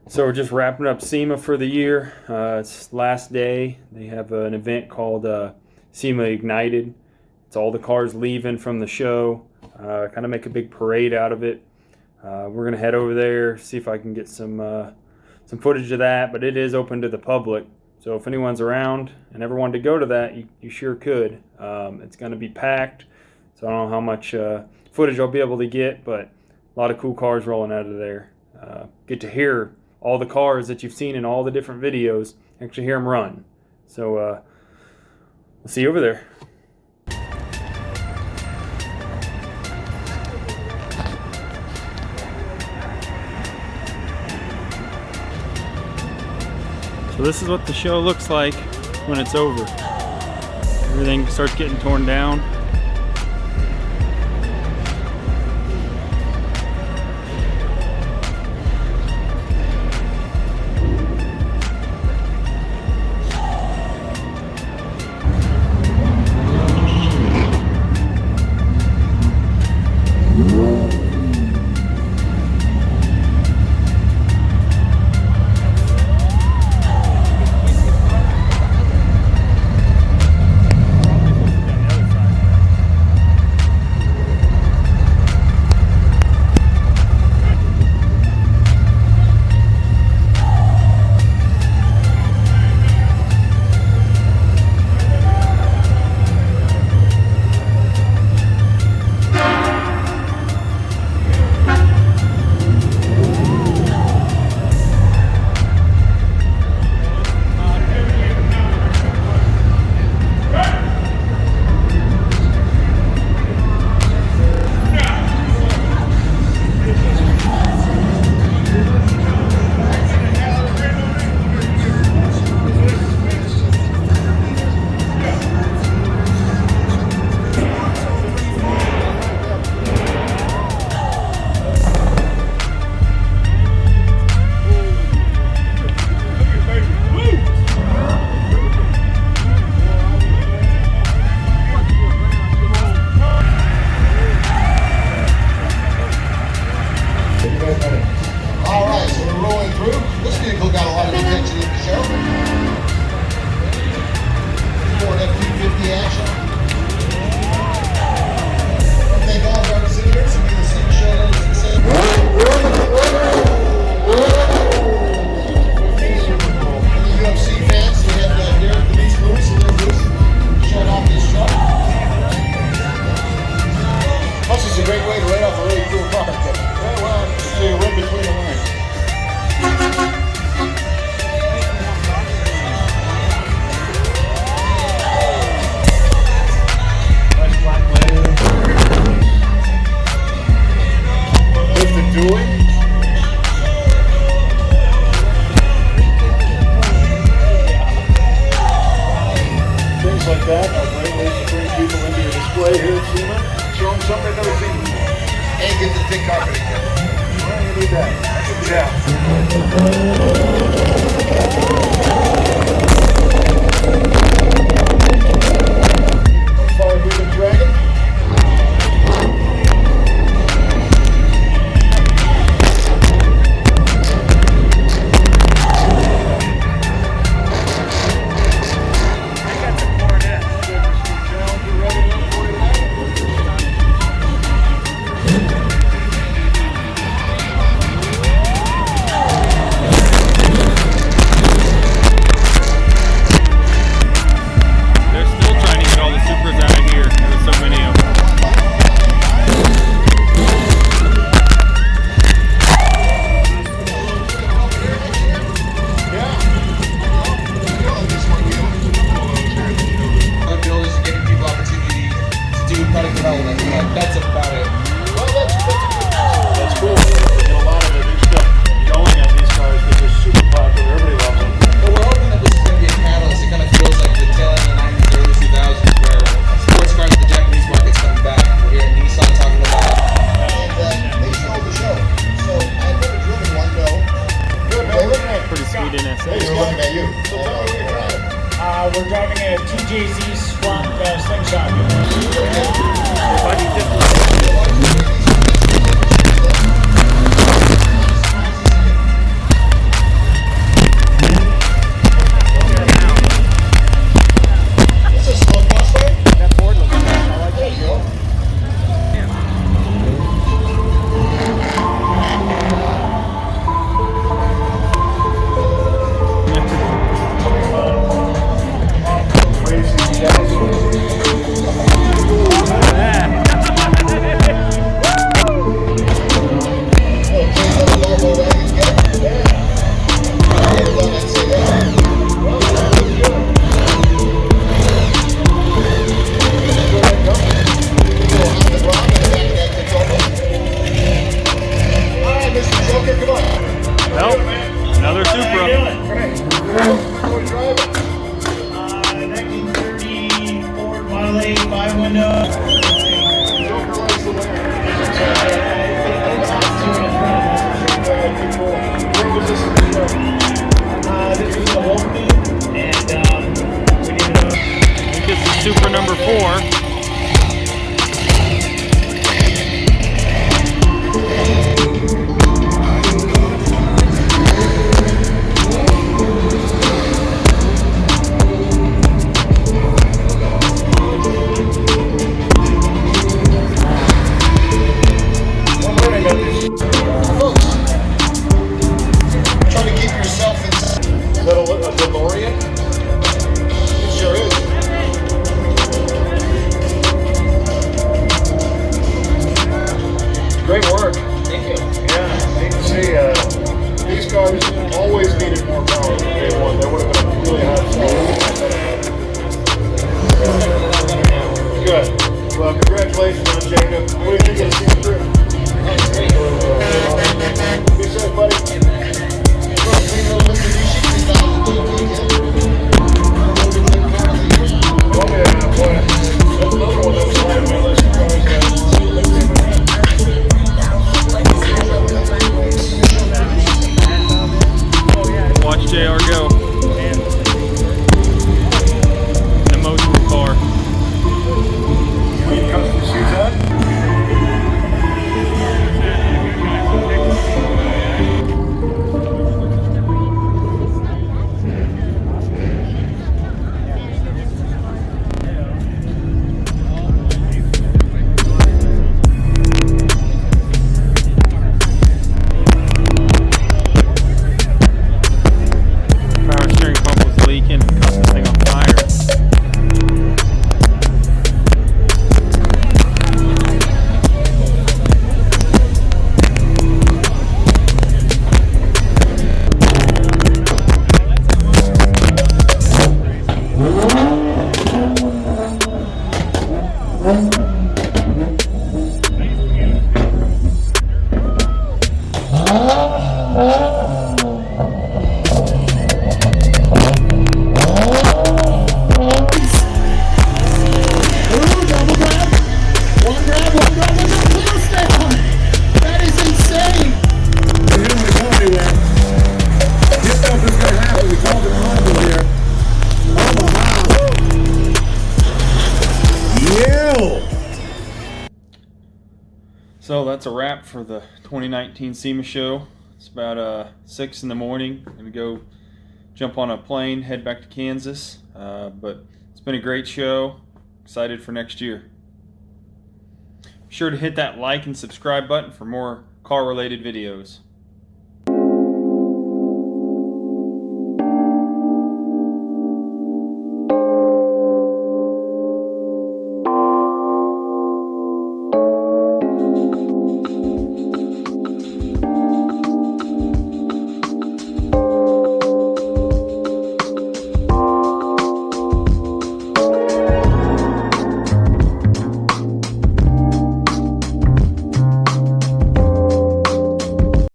So we're just wrapping up SEMA for the year. It's last day. They have an event called SEMA Ignited. It's all the cars leaving from the show. Kind of make a big parade out of it. We're gonna head over there, see if I can get some footage of that. But it is open to the public, so if anyone's around and ever wanted to go to that, you sure could. It's gonna be packed, so I don't know how much footage I'll be able to get, but a lot of cool cars rolling out of there. Get to hear all the cars that you've seen in all the different videos, actually hear them run. So we'll see you over there. So this is what the show looks like when it's over. Everything starts getting torn down. Like that are great ways to bring people into your display here at SEMA. Show them something they've never seen before. And get the thick carpet again. Well, you need that. Yeah. Fire Breathing Dragon. That's about it. Well, that's cool. And a lot of the new stuff going on these cars because they're super popular. Everybody loves them. But we're hoping that this is going to be a catalyst. It kind of feels like the tail end of the 90s, early 2000s, where sports cars in the Japanese market's coming back. We're here at Nissan talking about it. And they stole the show. So I've never driven one, no. Good, man. Looking at Pretty sweet in Hey, you're looking at you. So tell me what you're driving. We're driving a TJZ Swamp Slingshot. This is the Wolf Team, and we need to. I think this is Super number 4. Trying to keep yourself in. Is that a DeLorean? It sure is. Great work. Thank you. Yeah, neat to see. These cars always needed more power than day one. They would have been a really hot start. Good. Well, congratulations on Jacob. What do you think of the season crew? Be safe, buddy. Oh, yeah, boy. That's another one that was high on my list of cars. Watch JR go. An emotional car. Need custom seats on? Power steering pump was leaking and caught this thing on fire. So that's a wrap for the 2019 SEMA show. It's about 6 in the morning. I'm gonna go jump on a plane, head back to Kansas. But it's been a great show. Excited for next year. Be sure to hit that like and subscribe button for more car-related videos.